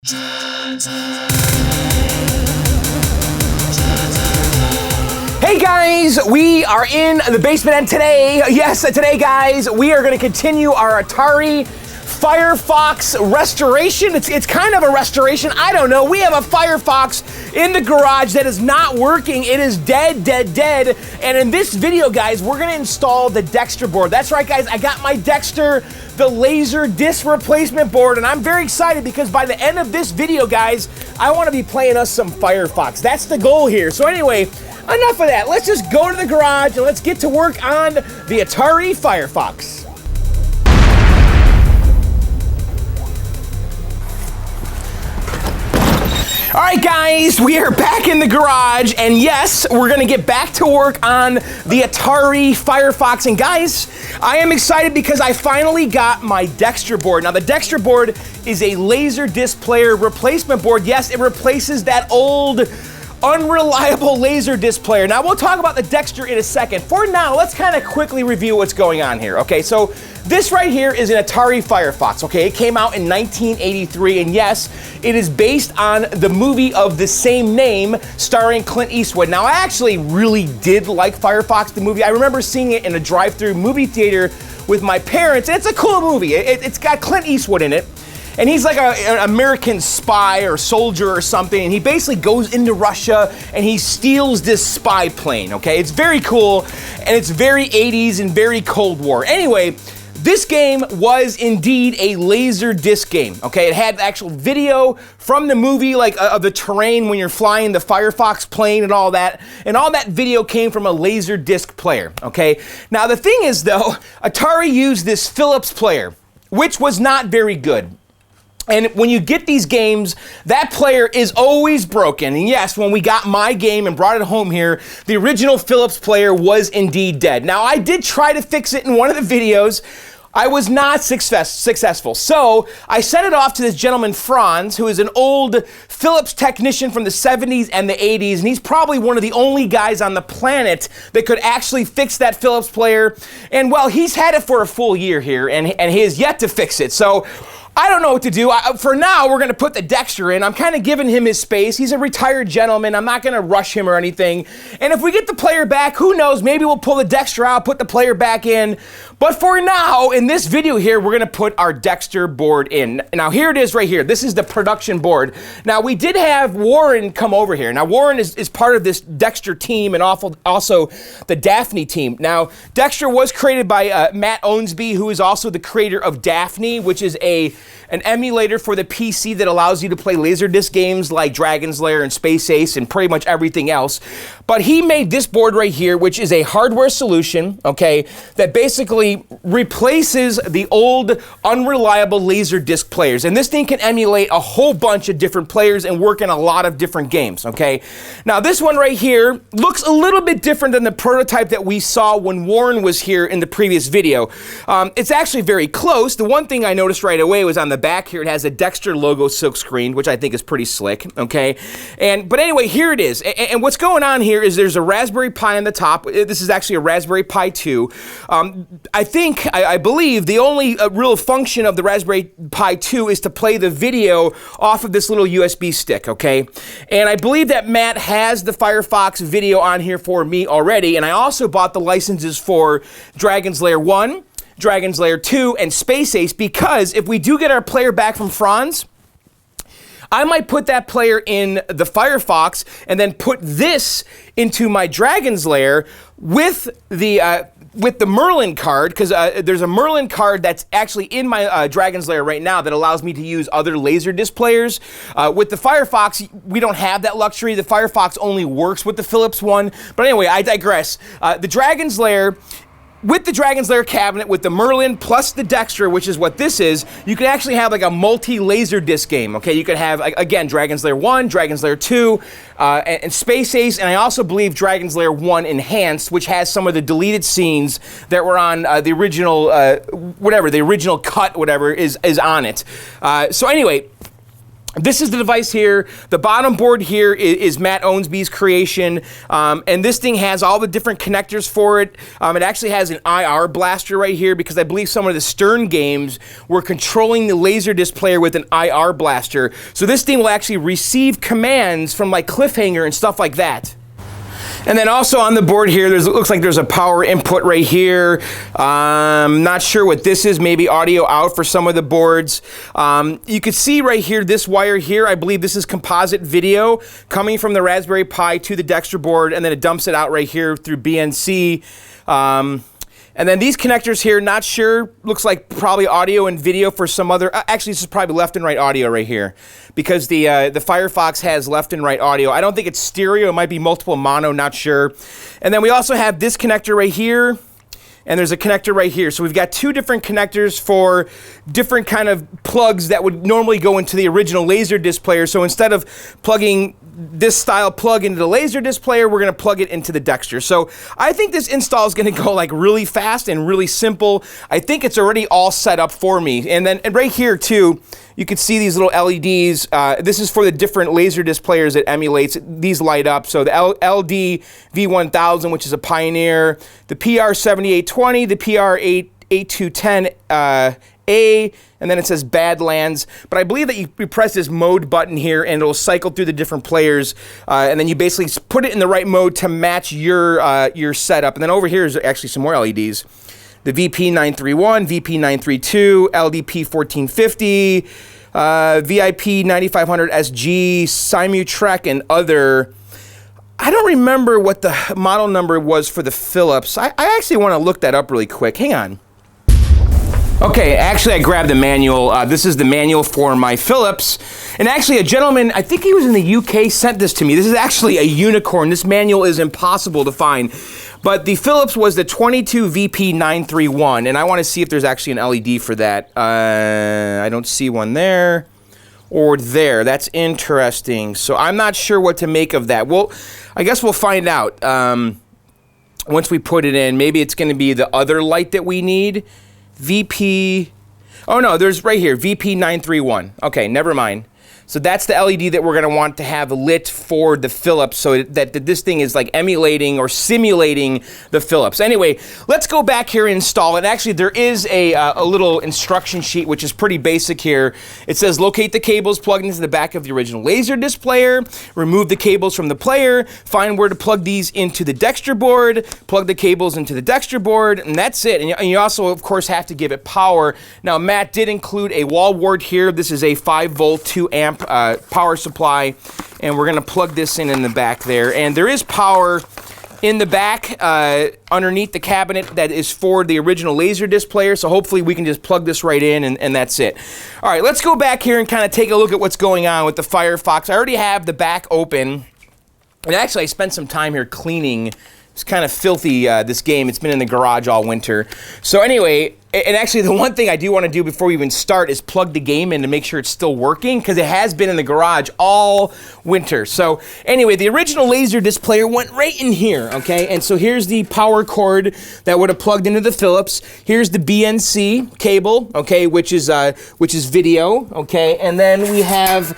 Hey guys, we are in the basement, and today guys, we are going to continue our Atari Firefox restoration. It's kind of a restoration, I don't know. We have a Firefox in the garage that is not working. It is dead. And in this video, guys, we're going to install the Dexter board. That's right, guys, I got my Dexter, the laser disc replacement board, and I'm very excited because by the end of this video, guys, I want to be playing us some Firefox. That's the goal here. So anyway, enough of that. Let's just go to the garage and let's get to work on the Atari Firefox. All right, guys, we are back in the garage, and yes, we're gonna get back to work on the Atari Firefox. And guys, I am excited because I finally got my Dexter board. Now, the Dexter board is a laser disc player replacement board. Yes, it replaces that old unreliable laser disc player. Now, we'll talk about the Dexter in a second. For now, let's kind of quickly review what's going on here. Okay, so this right here is an Atari Firefox, okay? It came out in 1983, and yes, it is based on the movie of the same name starring Clint Eastwood. Now, I actually really did like Firefox, the movie. I remember seeing it in a drive-through movie theater with my parents, and it's a cool movie. It's got Clint Eastwood in it. And he's like an American spy or soldier or something, and he basically goes into Russia and he steals this spy plane, okay? It's very cool, and it's very 80s and very Cold War. Anyway, this game was indeed a laser disc game, okay? It had actual video from the movie, like of the terrain when you're flying the Firefox plane and all that video came from a laser disc player, okay? Now, the thing is, though, Atari used this Philips player, which was not very good. And when you get these games, that player is always broken. And yes, when we got my game and brought it home here, the original Philips player was indeed dead. Now, I did try to fix it in one of the videos. I was not successful. So I sent it off to this gentleman, Franz, who is an old Philips technician from the 70s and the 80s, and he's probably one of the only guys on the planet that could actually fix that Philips player. And well, he's had it for a full year here, and he has yet to fix it. So I don't know what to do. For now, we're going to put the Dexter in. I'm kind of giving him his space. He's a retired gentleman. I'm not going to rush him or anything. And if we get the player back, who knows? Maybe we'll pull the Dexter out, put the player back in. But for now, in this video here, we're going to put our Dexter board in. Now, here it is right here. This is the production board. Now, we did have Warren come over here. Now, Warren is part of this Dexter team and also the Daphne team. Now, Dexter was created by Matt Owensby, who is also the creator of Daphne, which is an emulator for the PC that allows you to play Laserdisc games like Dragon's Lair and Space Ace and pretty much everything else. But he made this board right here, which is a hardware solution, okay, that basically replaces the old unreliable Laserdisc players. And this thing can emulate a whole bunch of different players and work in a lot of different games, okay? Now, this one right here looks a little bit different than the prototype that we saw when Warren was here in the previous video. It's actually very close. The one thing I noticed right away was on the back here, it has a Dexter logo silk screened, which I think is pretty slick, okay? But anyway, here it is. And what's going on here is there's a Raspberry Pi on the top. This is actually a Raspberry Pi 2. I believe the only real function of the Raspberry Pi 2 is to play the video off of this little USB stick, okay? And I believe that Matt has the Firefox video on here for me already, and I also bought the licenses for Dragon's Lair 1, Dragon's Lair 2, and Space Ace, because if we do get our player back from Franz, I might put that player in the Firefox and then put this into my Dragon's Lair with the Merlin card, because there's a Merlin card that's actually in my Dragon's Lair right now that allows me to use other Laserdisc players. With the Firefox, we don't have that luxury. The Firefox only works with the Philips one. But anyway, I digress. The Dragon's Lair, with the Dragon's Lair cabinet, with the Merlin plus the Dexter, which is what this is, you could actually have like a multi-Laserdisc game, okay? You could have, again, Dragon's Lair 1, Dragon's Lair 2, and Space Ace, and I also believe Dragon's Lair 1 Enhanced, which has some of the deleted scenes that were on the original, the original cut, whatever, is on it. So anyway, This is the device here. The bottom board here is Matt Owensby's creation, and this thing has all the different connectors for it. It actually has an IR blaster right here because I believe some of the Stern games were controlling the Laserdisc player with an IR blaster. So this thing will actually receive commands from like Cliffhanger and stuff like that. And then also on the board here, looks like there's a power input right here. Not sure what this is, maybe audio out for some of the boards. You can see right here, this wire here, I believe this is composite video coming from the Raspberry Pi to the Dexter board, and then it dumps it out right here through BNC. And then these connectors here, not sure, looks like probably audio and video for some other, actually this is probably left and right audio right here because the Firefox has left and right audio. I don't think it's stereo, it might be multiple mono, not sure. And then we also have this connector right here, and there's a connector right here. So we've got two different connectors for different kind of plugs that would normally go into the original Laserdisc player. So instead of plugging this style plug into the Laserdisc player, we're going to plug it into the Dexter. So I think this install is going to go like really fast and really simple. I think it's already all set up for me. And then right here too, you can see these little LEDs. This is for the different Laserdisc players it emulates. These light up. So the LD V1000, which is a Pioneer, the PR7820, the PR8210, and then it says Badlands. But I believe that you press this mode button here and it'll cycle through the different players, and then you basically put it in the right mode to match your setup. And then over here is actually some more LEDs. The VP931, VP932, LDP1450, VIP 9500 SG, Simutrek, and other. I don't remember what the model number was for the Philips. I actually want to look that up really quick. Hang on. Okay, actually I grabbed the manual. This is the manual for my Philips. And actually a gentleman, I think he was in the UK, sent this to me. This is actually a unicorn. This manual is impossible to find. But the Philips was the 22 VP931, and I want to see if there's actually an LED for that. I don't see one there or there. That's interesting. So I'm not sure what to make of that. Well, I guess we'll find out once we put it in. Maybe it's going to be the other light that we need. VP, oh no, there's right here, VP931. Okay, never mind. So that's the LED that we're going to want to have lit for the Philips so that this thing is like emulating or simulating the Philips. Anyway, let's go back here and install it. Actually, there is a little instruction sheet, which is pretty basic here. It says locate the cables plugged into the back of the original Laserdisc player, remove the cables from the player, find where to plug these into the Dexter board, plug the cables into the Dexter board, and that's it. And you also, of course, have to give it power. Now, Matt did include a wall wart here. This is a 5-volt, 2-amp power supply, and we're going to plug this in the back there. And there is power in the back underneath the cabinet that is for the original Laserdisc player, so hopefully we can just plug this right in and that's it. All right, let's go back here and kind of take a look at what's going on with the Firefox. I already have the back open, and actually I spent some time here cleaning. It's kind of filthy, this game. It's been in the garage all winter. So anyway, and actually the one thing I do want to do before we even start is plug the game in to make sure it's still working, because it has been in the garage all winter. So anyway, the original Laserdisc player went right in here, okay? And so here's the power cord that would have plugged into the Philips. Here's the BNC cable, okay, which is video, okay? And then we have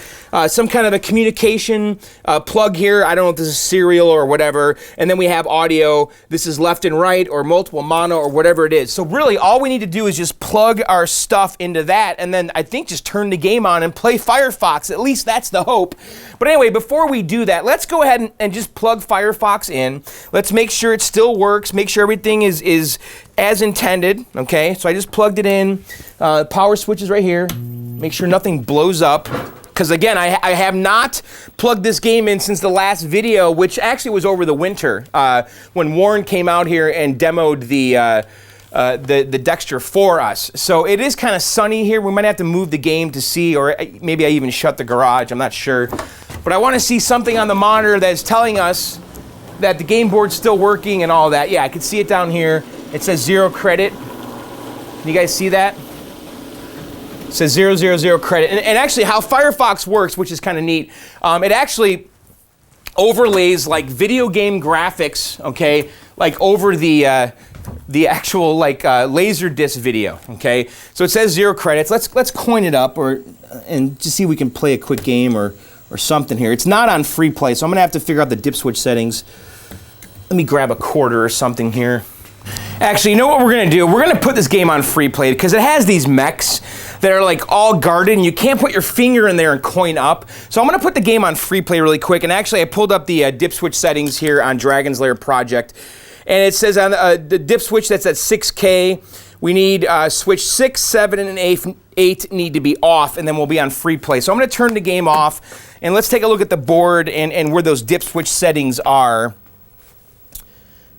some kind of a communication plug here. I don't know if this is serial or whatever. And then we have audio. This is left and right or multiple mono or whatever it is. So really all we need to do is just plug our stuff into that, and then I think just turn the game on and play Firefox. At least that's the hope. But anyway, before we do that, let's go ahead and just plug Firefox in. Let's make sure it still works, make sure everything is as intended, okay? So I just plugged it in. Power switch is right here. Make sure nothing blows up. Because again, I have not plugged this game in since the last video, which actually was over the winter, when Warren came out here and demoed the Dexter for us. So it is kind of sunny here. We might have to move the game to see, or maybe I even shut the garage, I'm not sure. But I want to see something on the monitor that is telling us that the game board's still working and all that. Yeah, I can see it down here. It says 0 credit. Can you guys see that? It says 000 credit. And actually how Firefox works, which is kind of neat, it actually overlays like video game graphics, okay, like over the the actual like Laserdisc video. Okay, so it says 0 credits. Let's coin it up and just see if we can play a quick game or something here. It's not on free play, so I'm gonna have to figure out the dip switch settings. Let me grab a quarter or something here. Actually, you know what we're gonna do? We're gonna put this game on free play because it has these mechs that are like all guarded and you can't put your finger in there and coin up. So I'm gonna put the game on free play really quick. And actually I pulled up the dip switch settings here on Dragon's Lair Project. And it says on the dip switch that's at 6K, we need switch 6, 7, and 8 need to be off, and then we'll be on free play. So I'm gonna turn the game off and let's take a look at the board and where those dip switch settings are.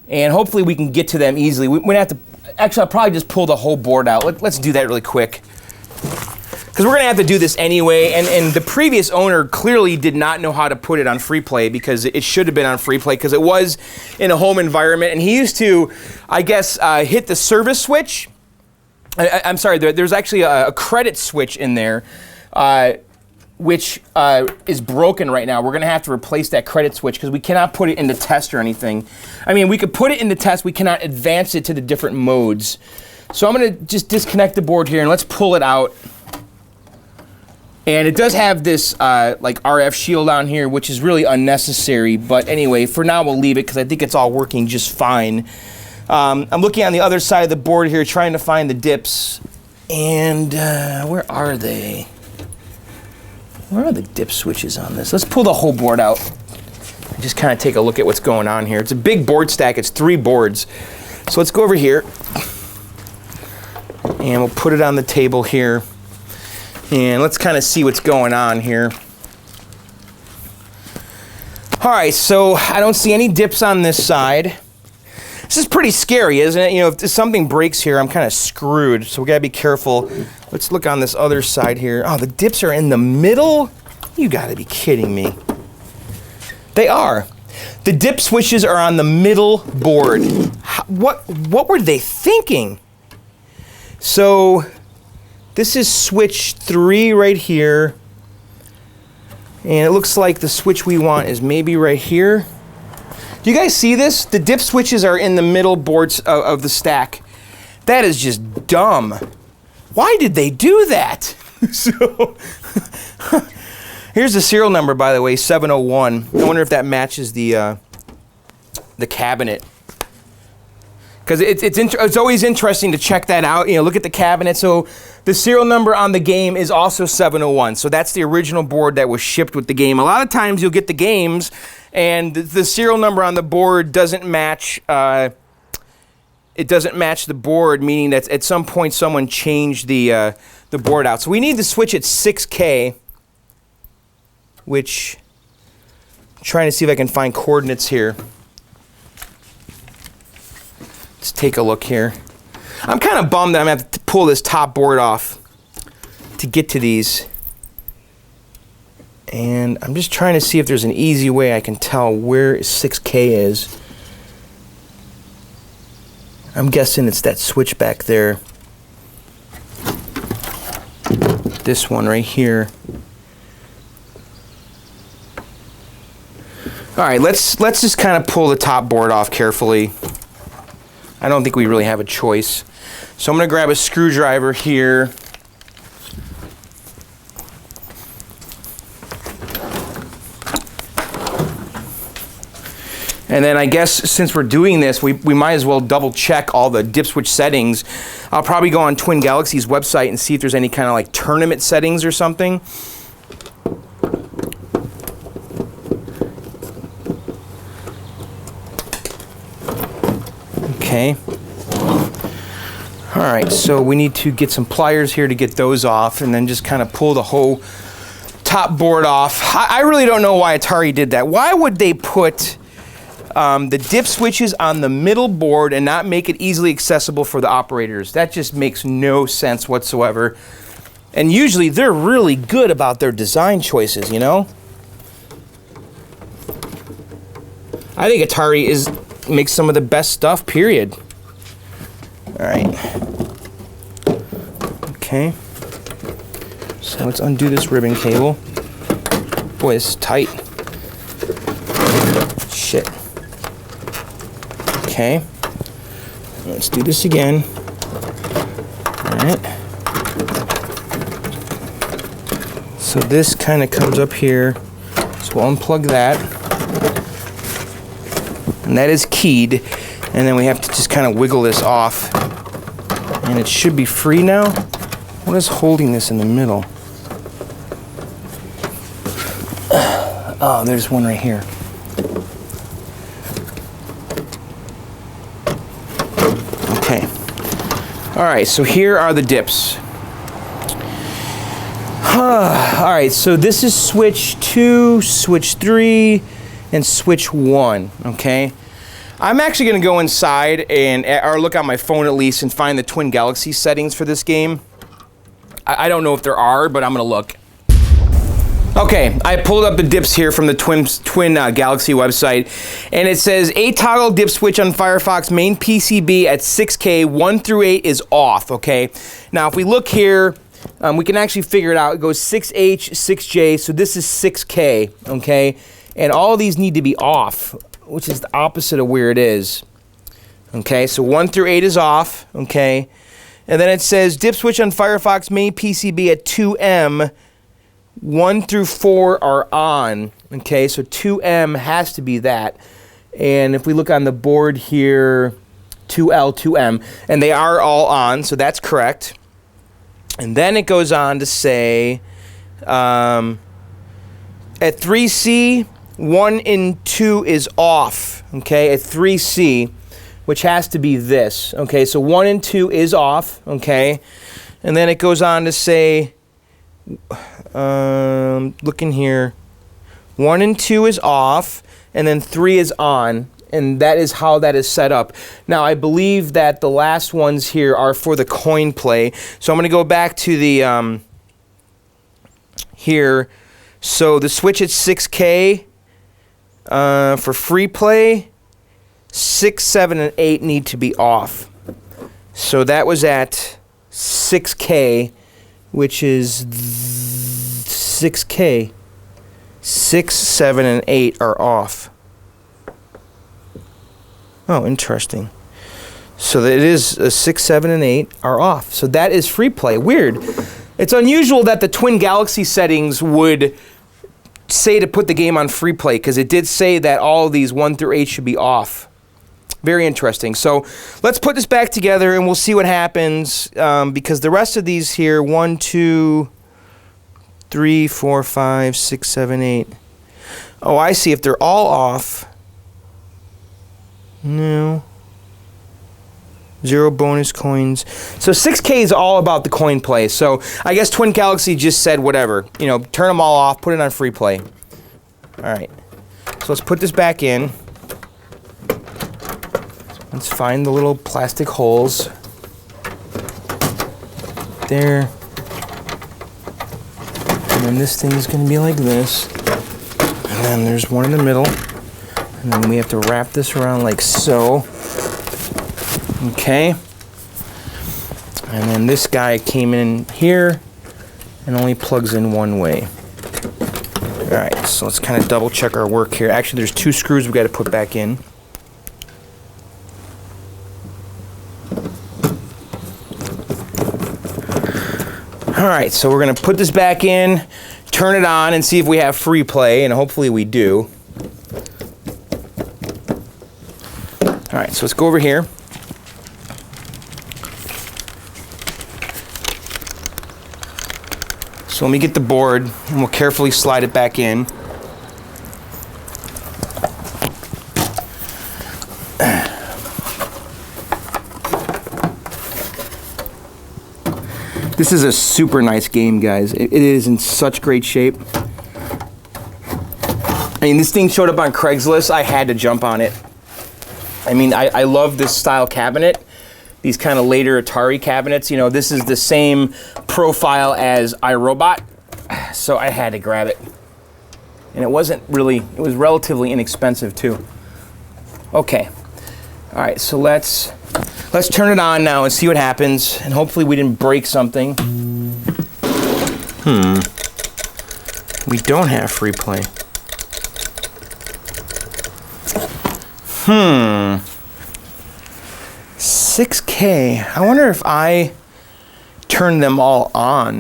And hopefully we can get to them easily. We're gonna have to, actually I'll probably just pull the whole board out. Let's do that really quick. Because we're gonna have to do this anyway, and the previous owner clearly did not know how to put it on free play because it should have been on free play because it was in a home environment, and he used to, I guess, hit the service switch. I'm sorry, there's actually a credit switch in there, which is broken right now. We're gonna have to replace that credit switch because we cannot put it into test or anything. I mean, we could put it into test, we cannot advance it to the different modes. So I'm gonna just disconnect the board here and let's pull it out. And it does have this like RF shield on here, which is really unnecessary. But anyway, for now we'll leave it because I think it's all working just fine. I'm looking on the other side of the board here, trying to find the dips. And where are they? Where are the dip switches on this? Let's pull the whole board out and just kind of take a look at what's going on here. It's a big board stack. It's 3 boards. So let's go over here. And we'll put it on the table here. And let's kind of see what's going on here. All right, so I don't see any dips on this side. This is pretty scary, isn't it? You know, if something breaks here, I'm kind of screwed. So we gotta be careful. Let's look on this other side here. Oh, the dips are in the middle? You gotta be kidding me. They are. The dip switches are on the middle board. What were they thinking? So this is switch 3 right here. And it looks like the switch we want is maybe right here. Do you guys see this? The dip switches are in the middle boards of the stack. That is just dumb. Why did they do that? So, here's the serial number, by the way, 701. I wonder if that matches the cabinet. Because it's always interesting to check that out. You know, look at the cabinet. So the serial number on the game is also 701. So that's the original board that was shipped with the game. A lot of times you'll get the games and the serial number on the board doesn't match. It doesn't match the board, meaning that at some point someone changed the board out. So we need to switch at 6K, which I'm trying to see if I can find coordinates here. Let's take a look here. I'm kind of bummed that I'm going to have to pull this top board off to get to these. And I'm just trying to see if there's an easy way I can tell where 6K is. I'm guessing it's that switch back there. This one right here. All right, let's just kind of pull the top board off carefully. I don't think we really have a choice. So I'm going to grab a screwdriver here. And then I guess since we're doing this, we might as well double check all the dip switch settings. I'll probably go on Twin Galaxies website and see if there's any kind of like tournament settings or something. Okay. All right, so we need to get some pliers here to get those off and then just kind of pull the whole top board off. I really don't know why Atari did that. Why would they put the dip switches on the middle board and not make it easily accessible for the operators? That just makes no sense whatsoever. And usually they're really good about their design choices, you know? I think Atari makes some of the best stuff, period. All right. Okay. So let's undo this ribbon cable. Boy, this is tight. Shit. Okay. Let's do this again. All right. So this kind of comes up here. So we'll unplug that. And that is keyed. And then we have to just kind of wiggle this off. And it should be free now. What is holding this in the middle? Oh, there's one right here. Okay. All right, so here are the dips. All right, so this is switch 2, switch 3, and switch 1, okay? I'm actually going to go inside or look on my phone at least and find the Twin Galaxies settings for this game. I don't know if there are, but I'm going to look. Okay, I pulled up the dips here from the Twin Galaxy website, and it says a toggle dip switch on Firefox main PCB at 6K 1 through 8 is off, okay? Now, if we look here, we can actually figure it out. It goes 6H, 6J, so this is 6K, okay? And all of these need to be off, which is the opposite of where it is. Okay, so 1 through 8 is off, okay? And then it says dip switch on Firefox main PCB at 2M, 1 through 4 are on, okay? So 2M has to be that. And if we look on the board here, 2L, 2M, and they are all on, so that's correct. And then it goes on to say, at 3C, 1 and 2 is off, okay, at 3C, which has to be this, okay, so 1 and 2 is off, okay, and then it goes on to say, looking here, 1 and 2 is off, and then 3 is on, and that is how that is set up. Now, I believe that the last ones here are for the coin play. So I'm going to go back to the, here. So the switch at 6K for free play, 6, 7, and 8 need to be off. So that was at 6K, which is 6K. 6, 7, and 8 are off. Oh, interesting. So that it is 6, 7, and 8 are off. So that is free play. Weird. It's unusual that the Twin Galaxy settings would say to put the game on free play, because it did say that all of these 1 through 8 should be off. Very interesting. So let's put this back together and we'll see what happens, because the rest of these here, 1, 2, 3, 4, 5, 6, 7, 8. Oh, I see. If they're all off, no. 0 bonus coins. So 6K is all about the coin play. So I guess Twin Galaxy just said whatever. You know, turn them all off, put it on free play. All right. So let's put this back in. Let's find the little plastic holes. There. And then this thing is going to be like this. And then there's one in the middle. And then we have to wrap this around like so. Okay. And then this guy came in here and only plugs in one way. Alright, so let's kind of double check our work here. Actually, there's 2 screws we've got to put back in. Alright, so we're going to put this back in, turn it on, and see if we have free play, and hopefully we do. Alright, so let's go over here. So let me get the board, and we'll carefully slide it back in. This is a super nice game, guys. It is in such great shape. I mean, this thing showed up on Craigslist. I had to jump on it. I mean, I love this style cabinet. These kind of later Atari cabinets. You know, this is the same profile as iRobot. So I had to grab it. And it wasn't really, it was relatively inexpensive too. Okay. All right, so let's turn it on now and see what happens. And hopefully we didn't break something. We don't have free play. 6 Okay, I wonder if I turn them all on.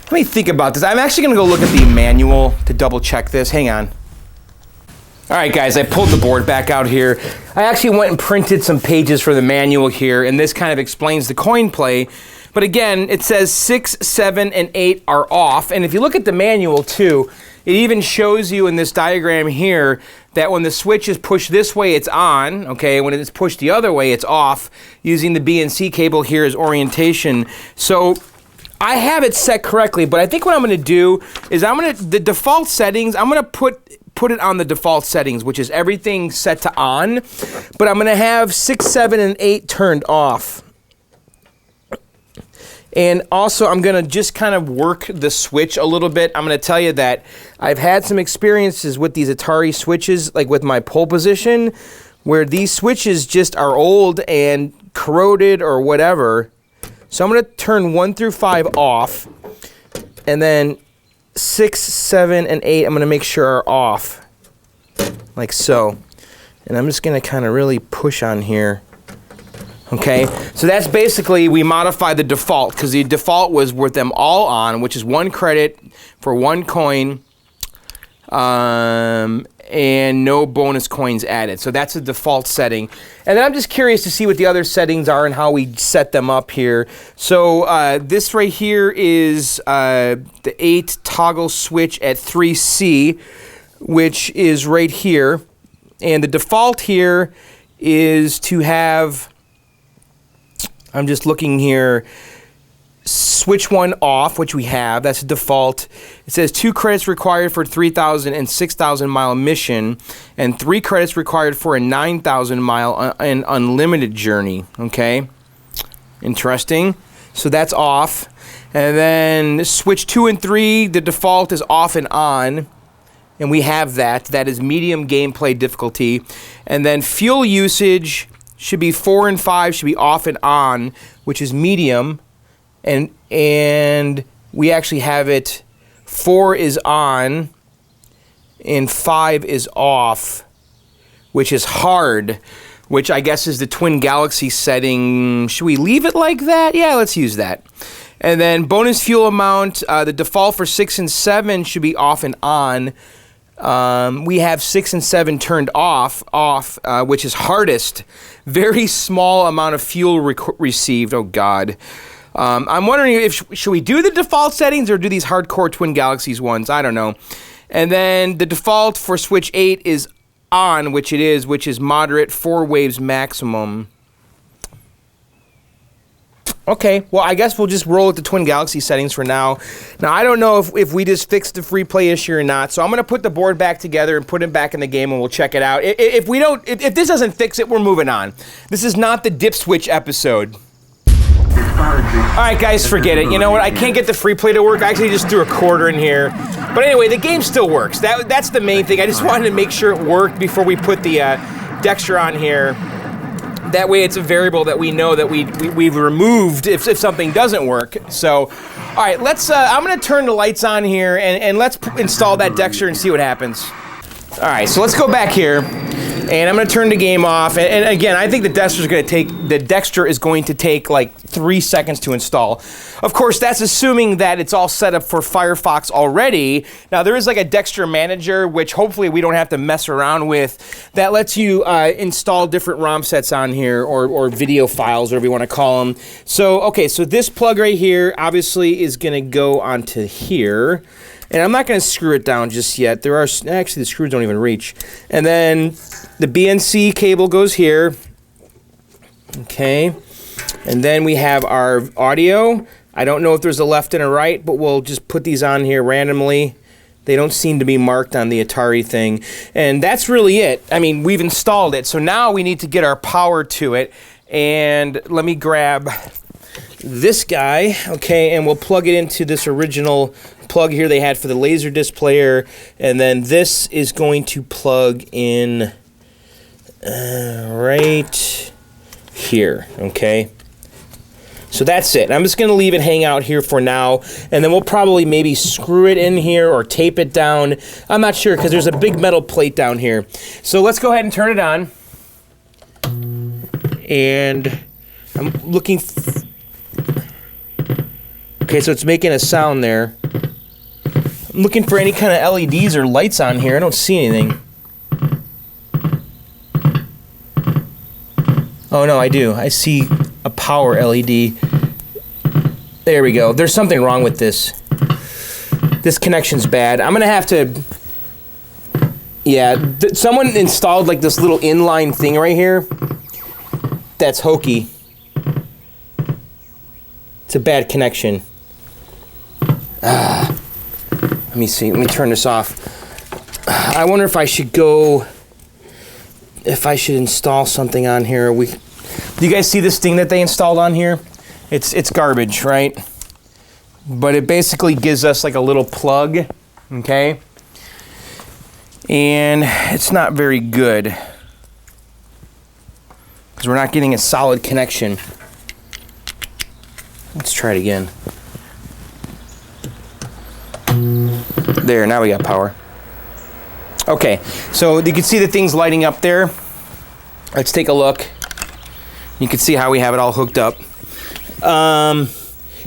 Let me think about this. I'm actually gonna go look at the manual to double check this. Hang on. All right, guys, I pulled the board back out here. I actually went and printed some pages for the manual here, and this kind of explains the coin play. But again, it says 6, 7, and 8 are off. And if you look at the manual too, it even shows you in this diagram here that when the switch is pushed this way, it's on, okay? When it's pushed the other way, it's off, using the BNC cable here as orientation. So I have it set correctly, but I think what I'm gonna do is the default settings, I'm gonna put it on the default settings, which is everything set to on, but I'm gonna have 6, 7, and 8 turned off. And also, I'm gonna just kind of work the switch a little bit. I'm gonna tell you that I've had some experiences with these Atari switches, like with my pole position, where these switches just are old and corroded or whatever. So I'm gonna turn 1 through 5 off, and then 6, 7, and 8, I'm gonna make sure are off, like so. And I'm just gonna kind of really push on here. Okay, so that's basically, we modify the default, because the default was with them all on, which is 1 credit for 1 coin, and no bonus coins added. So that's the default setting. And then I'm just curious to see what the other settings are and how we set them up here. So this right here is the 8 toggle switch at 3C, which is right here. And the default here is to have, I'm just looking here, switch 1 off, which we have. That's the default. It says 2 credits required for 3,000 and 6,000 mile mission, and 3 credits required for a 9,000 mile and unlimited journey. Okay, interesting. So that's off. And then switch 2 and 3, the default is off and on, and we have that. That is medium gameplay difficulty. And then fuel usage should be 4 and 5 should be off and on, which is medium, and we actually have it 4 is on and 5 is off, which is hard, which I guess is the Twin Galaxies setting. Should we leave it like that? Yeah, let's use that. And then bonus fuel amount, the default for 6 and 7 should be off and on. We have 6 and 7 turned off, which is hardest. Very small amount of fuel received. Oh God. I'm wondering if should we do the default settings or do these hardcore Twin Galaxies ones? I don't know. And then the default for switch 8 is on, which is moderate, 4 waves maximum. Okay, well, I guess we'll just roll with the Twin Galaxy settings for now. Now, I don't know if we just fixed the free play issue or not, so I'm going to put the board back together and put it back in the game, and we'll check it out. If this doesn't fix it, we're moving on. This is not the dip switch episode. All right, guys, forget it. You know what? I can't get the free play to work. I actually just threw a quarter in here. But anyway, the game still works. That's the main thing. I just wanted to make sure it worked before we put the Dexter on here. That way it's a variable that we know that we've removed if something doesn't work. So, all right, let's, I'm gonna turn the lights on here and let's install that Dexter and see what happens. All right, so let's go back here and I'm gonna turn the game off. And again, I think the Dexter is going to take like 3 seconds to install. Of course, that's assuming that it's all set up for Firefox already. Now, there is like a Dexter manager, which hopefully we don't have to mess around with, that lets you install different ROM sets on here or video files, whatever you want to call them. So, okay, so this plug right here obviously is gonna go onto here. And I'm not going to screw it down just yet. Actually, the screws don't even reach. And then the BNC cable goes here. Okay. And then we have our audio. I don't know if there's a left and a right, but we'll just put these on here randomly. They don't seem to be marked on the Atari thing. And that's really it. I mean, we've installed it. So now we need to get our power to it. And let me grab this guy, okay, and we'll plug it into this original plug here they had for the Laserdisc player, and then this is going to plug in right here, okay? So that's it. I'm just going to leave it hang out here for now, and then we'll probably maybe screw it in here or tape it down. I'm not sure because there's a big metal plate down here. So let's go ahead and turn it on. and I'm looking. Okay, so it's making a sound there. I'm looking for any kind of LEDs or lights on here. I don't see anything. Oh no, I do. I see a power LED. There we go. There's something wrong with this. This connection's bad. I'm gonna have to... Yeah, someone installed like this little inline thing right here. That's hokey. It's a bad connection. Let me see. Let me turn this off. I wonder if I should go... If I should install something on here. Do you guys see this thing that they installed on here? It's garbage, right? But it basically gives us like a little plug, okay? And it's not very good because we're not getting a solid connection. Let's try it again. There, now we got power. Okay, so you can see the things lighting up there. Let's take a look. You can see how we have it all hooked up.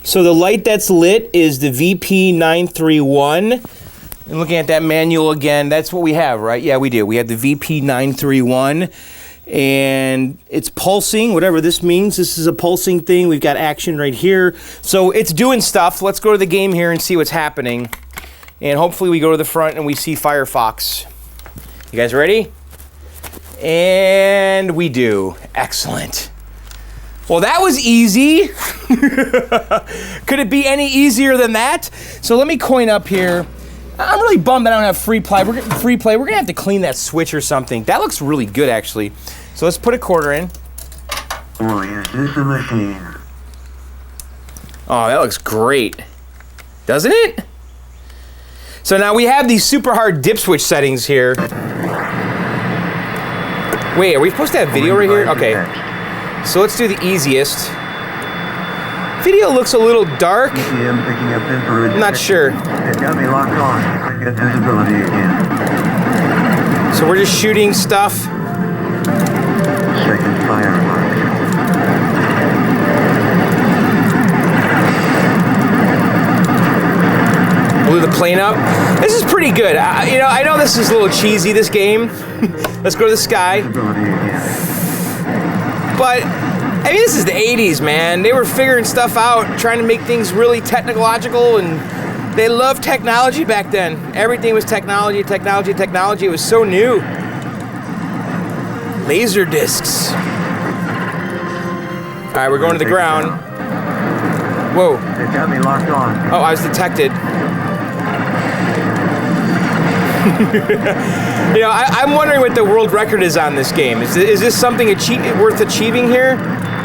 So the light that's lit is the VP931. And looking at that manual again, that's what we have, right? Yeah, we do. We have the VP931. And it's pulsing, whatever this means. This is a pulsing thing. We've got action right here. So it's doing stuff. Let's go to the game here and see what's happening. And hopefully we go to the front and we see Firefox. You guys ready? And we do. Excellent. Well, that was easy. Could it be any easier than that? So let me coin up here. I'm really bummed that I don't have free play. We're gonna have to clean that switch or something. That looks really good, actually. So let's put a quarter in. Or is this a machine? Oh, that looks great. Doesn't it? So now we have these super hard dip switch settings here. Wait, are we supposed to have video right here? Okay. So let's do the easiest. Video looks a little dark. I'm not sure. It got me locked on. Get visibility again. So we're just shooting stuff. Second firework. Blew the plane up. This is pretty good. I know this is a little cheesy, this game. Let's go to the sky. Visibility again. But, I mean, this is the 80s, man. They were figuring stuff out, trying to make things really technological, and they loved technology back then. Everything was technology, technology, technology. It was so new. Laser discs. All right, we're going to the ground. Whoa. It got me locked on. Oh, I was detected. I'm wondering what the world record is on this game. Is this something worth achieving here?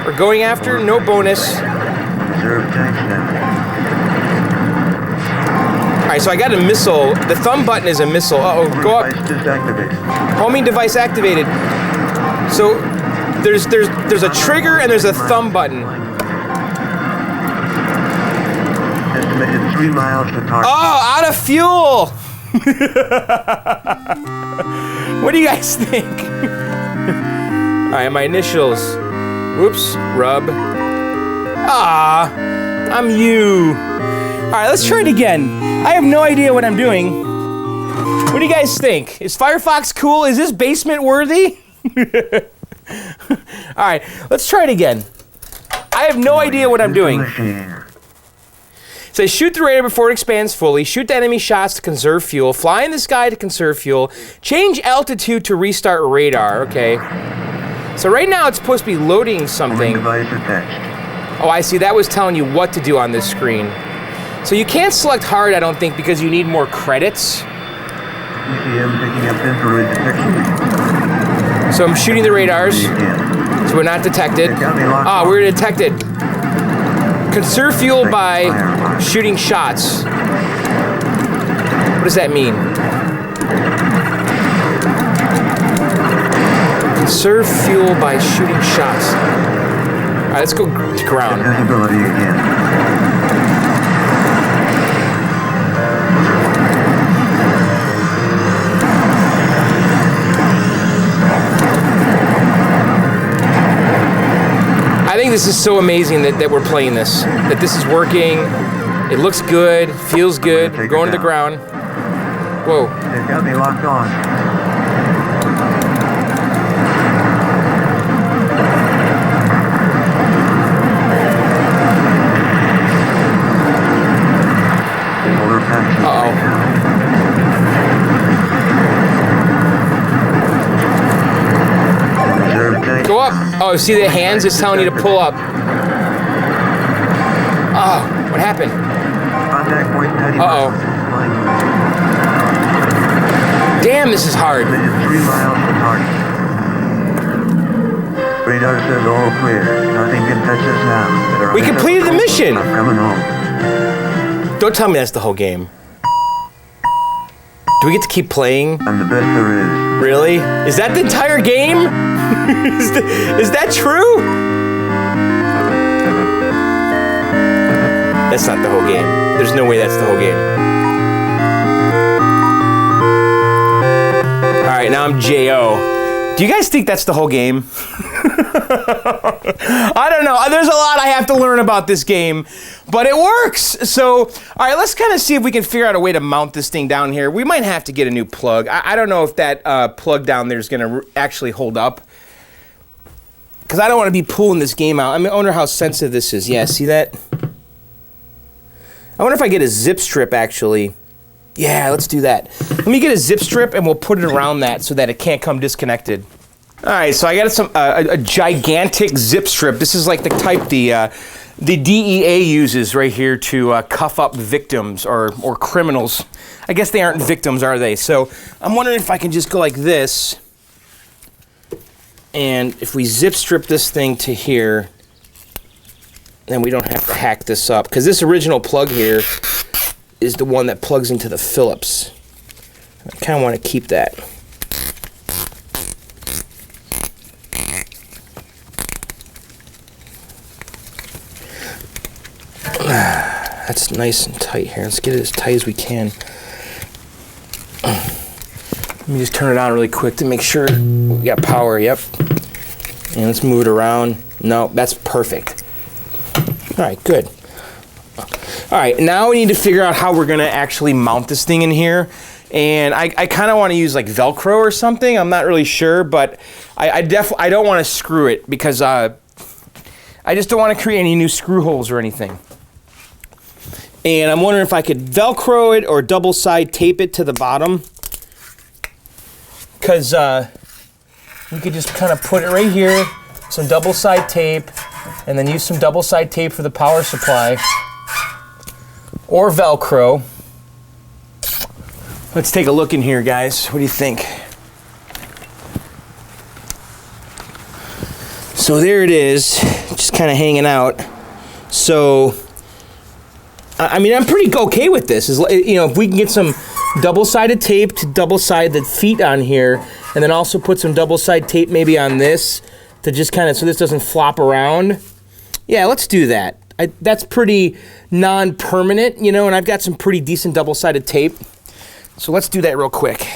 Or going after? No bonus. Reserve tanks now. Alright, so I got a missile. The thumb button is a missile. Uh-oh, go up. Device disactivated. Homing device activated. So, there's a trigger and there's a thumb button. Estimated 3 miles to target. Oh, out of fuel! What do you guys think? Alright, my initials. Whoops, rub. Ah, I'm you. Alright, let's try it again. I have no idea what I'm doing. What do you guys think? Is Firefox cool? Is this basement worthy? Alright, let's try it again. I have no idea what I'm doing. It says shoot the radar before it expands fully, shoot the enemy shots to conserve fuel, fly in the sky to conserve fuel, change altitude to restart radar. Okay. So right now it's supposed to be loading something. Oh, I see. That was telling you what to do on this screen. So you can't select hard, I don't think, because you need more credits. So I'm shooting the radars. So we're not detected. Ah, we're detected. Conserve fuel by shooting shots. What does that mean? Conserve fuel by shooting shots. All right, let's go to ground. Visibility again. this is so amazing that we're playing this, that this is working. It looks good, feels good. We're going to the ground. Whoa. They've got me locked on. Uh-oh. Go up. Oh, see the hands? It's telling you to pull up. Oh, what happened? Uh-oh. Damn, this is hard. 3 miles from target. Radar says all clear. Nothing can touch us now. We completed the mission. I'm coming home. Don't tell me that's the whole game. Do we get to keep playing? I'm the best there is. Really? Is that the entire game? Is that true? That's not the whole game. There's no way that's the whole game. Alright, now I'm J.O. Do you guys think that's the whole game? I don't know. There's a lot I have to learn about this game, but it works. So, all right, let's kind of see if we can figure out a way to mount this thing down here. We might have to get a new plug. I don't know if that plug down there is going to actually hold up, because I don't want to be pulling this game out. I wonder how sensitive this is. Yeah, see that? I wonder if I get a zip strip, actually. Yeah, let's do that. Let me get a zip strip, and we'll put it around that so that it can't come disconnected. All right, so I got a gigantic zip strip. This is like the type the DEA uses right here to cuff up victims or criminals. I guess they aren't victims, are they? So I'm wondering if I can just go like this, and if we zip strip this thing to here, then we don't have to hack this up, because this original plug here is the one that plugs into the Philips. I kind of want to keep that. That's nice and tight here. Let's get it as tight as we can. Let me just turn it on really quick to make sure we got power. Yep. And let's move it around. No, that's perfect. All right, good. All right, now we need to figure out how we're gonna actually mount this thing in here. And I kind of want to use like Velcro or something. I'm not really sure, but I don't want to screw it, because I just don't want to create any new screw holes or anything. And I'm wondering if I could Velcro it or double side tape it to the bottom, because we could just kind of put it right here, some double side tape, and then use some double side tape for the power supply, or Velcro. Let's take a look in here, guys. What do you think? So there it is, just kind of hanging out. So, I mean, I'm pretty okay with this. You know, if we can get some double-sided tape to double-side the feet on here, and then also put some double-side tape maybe on this to just kind of, so this doesn't flop around. Yeah, let's do that. That's pretty non-permanent, you know, and I've got some pretty decent double-sided tape. So let's do that real quick.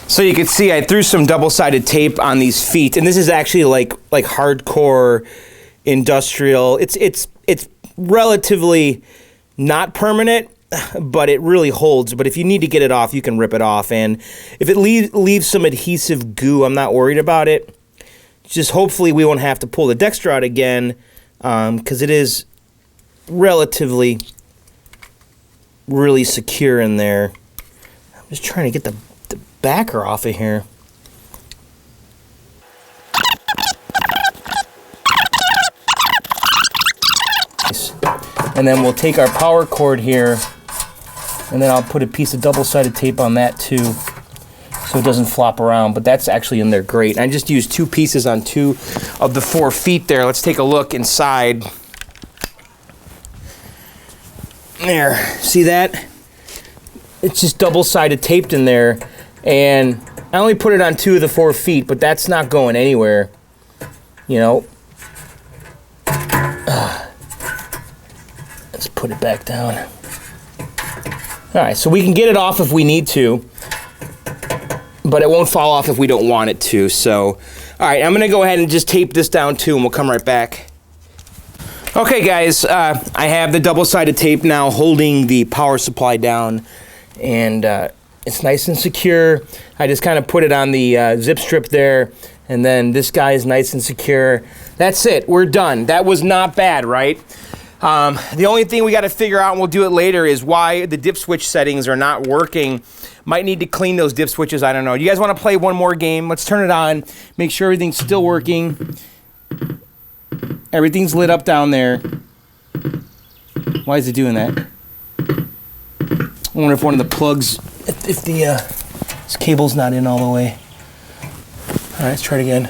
So you can see I threw some double-sided tape on these feet, and this is actually like hardcore industrial. It's relatively not permanent, but it really holds. But if you need to get it off, you can rip it off. And if it leaves some adhesive goo, I'm not worried about it. Just hopefully we won't have to pull the Dexter out again, because it is relatively really secure in there. I'm just trying to get the backer off of here. And then we'll take our power cord here, and then I'll put a piece of double-sided tape on that too, so it doesn't flop around. But that's actually in there great. I just used 2 pieces on 2 of the 4 feet there. Let's take a look inside. There, see that? It's just double-sided taped in there, and I only put it on 2 of the 4 feet, but that's not going anywhere, you know. Let's put it back down. All right, so we can get it off if we need to, but it won't fall off if we don't want it to. So, all right, I'm gonna go ahead and just tape this down too, and we'll come right back. Okay guys, I have the double-sided tape now holding the power supply down, and it's nice and secure. I just kind of put it on the zip strip there, and then this guy is nice and secure. That's it, we're done. That was not bad, right? The only thing we got to figure out, and we'll do it later, is why the dip switch settings are not working. Might need to clean those dip switches, I don't know. You guys want to play one more game? Let's turn it on, make sure everything's still working. Everything's lit up down there. Why is it doing that? I wonder if one of the plugs, if the this cable's not in all the way. All right, let's try it again.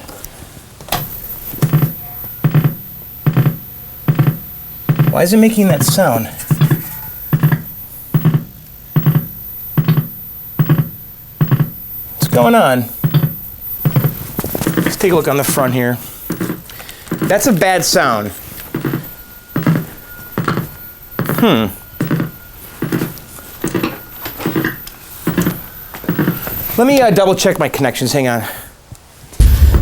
Why is it making that sound? What's going on? Let's take a look on the front here. That's a bad sound. Let me double check my connections, hang on.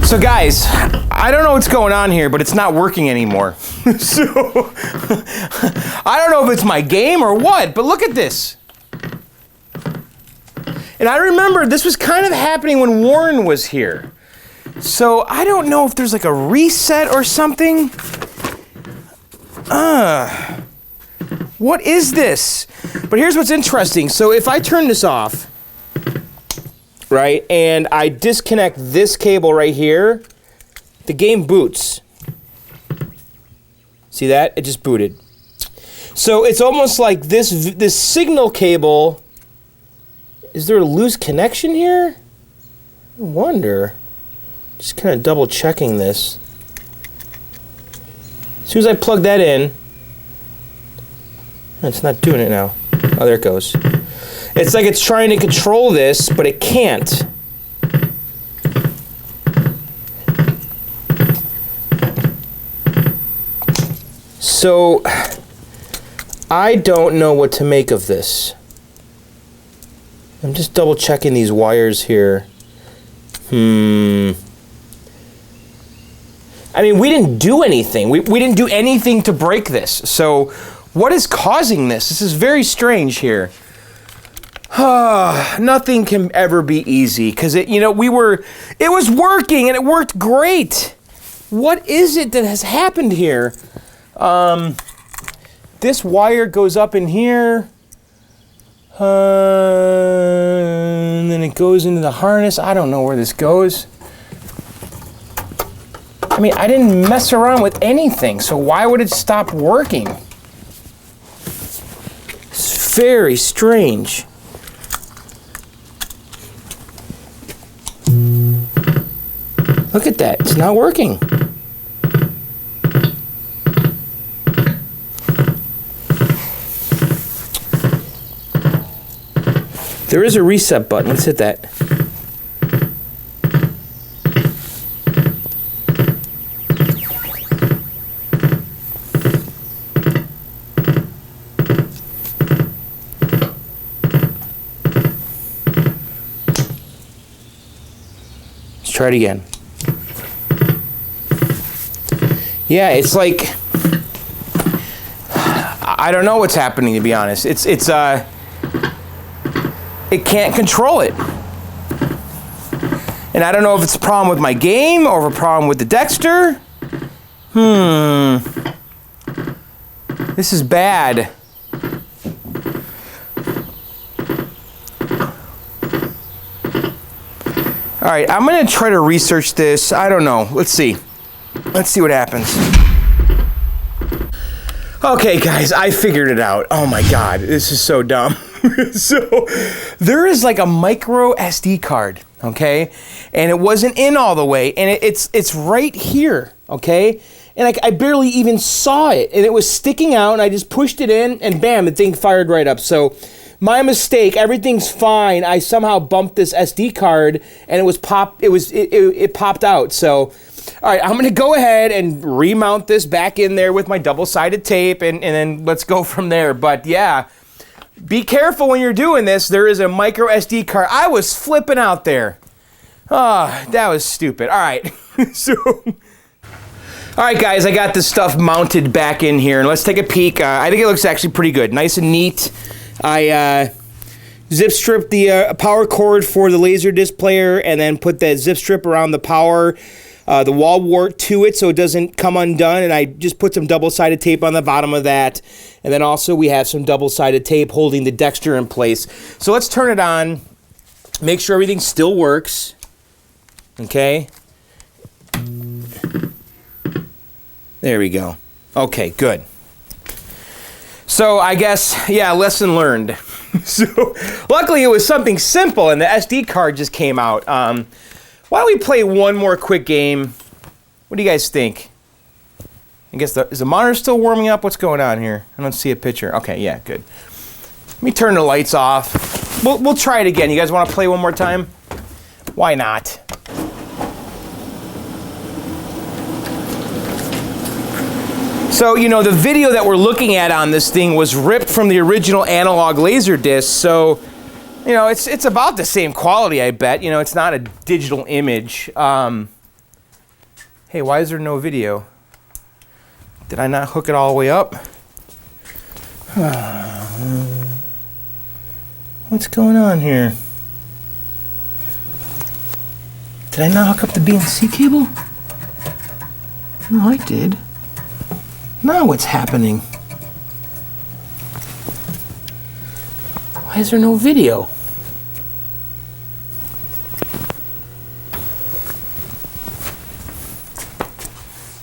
So guys, I don't know what's going on here, but it's not working anymore. So, I don't know if it's my game or what, but look at this. And I remember this was kind of happening when Warren was here. So I don't know if there's like a reset or something. What is this? But here's what's interesting. So if I turn this off, right, and I disconnect this cable right here, the game boots. See that? It just booted. So it's almost like this signal cable. Is there a loose connection here? I wonder. Just kind of double checking this. As soon as I plug that in, it's not doing it now. Oh, there it goes. It's like it's trying to control this, but it can't. So, I don't know what to make of this. I'm just double checking these wires here. I mean, we didn't do anything. We didn't do anything to break this. So, what is causing this? This is very strange here. Nothing can ever be easy because it was working and it worked great. What is it that has happened here? This wire goes up in here. And then it goes into the harness. I don't know where this goes. I mean, I didn't mess around with anything, so why would it stop working? It's very strange. Look at that, it's not working. There is a reset button, let's hit that. Let's try it again. Yeah, it's like, I don't know what's happening, to be honest. It can't control it. And I don't know if it's a problem with my game or a problem with the Dexter. This is bad. All right, I'm gonna try to research this. I don't know, let's see. Let's see what happens. Okay, guys, I figured it out. Oh my God, this is so dumb. So, there is like a micro SD card, okay? And it wasn't in all the way, and it's right here, okay? And I barely even saw it, and it was sticking out, and I just pushed it in, and bam, the thing fired right up. So, my mistake, everything's fine. I somehow bumped this SD card, and it popped out. So, all right, I'm gonna go ahead and remount this back in there with my double-sided tape, and then let's go from there. But yeah, be careful when you're doing this. There is a micro SD card. I was flipping out there. Oh, that was stupid. All right, so All right, guys, I got this stuff mounted back in here, and let's take a peek. I think it looks actually pretty good. Nice and neat. I zip stripped the power cord for the Laserdisc player, and then put that zip strip around the power, the wall wart to it so it doesn't come undone, and I just put some double-sided tape on the bottom of that, and then also we have some double-sided tape holding the Dexter in place. So let's turn it on, make sure everything still works, okay? There we go. Okay, good. So I guess, yeah, lesson learned. So luckily it was something simple and the SD card just came out. Why don't we play one more quick game? What do you guys think? I guess is the monitor still warming up? What's going on here? I don't see a picture. Okay, yeah, good. Let me turn the lights off. We'll try it again. You guys want to play one more time? Why not? So, you know, the video that we're looking at on this thing was ripped from the original analog Laserdisc, so, you know, it's about the same quality, I bet. You know, it's not a digital image. Hey, why is there no video? Did I not hook it all the way up? What's going on here? Did I not hook up the BNC cable? No, I did. Now what's happening? Why is there no video?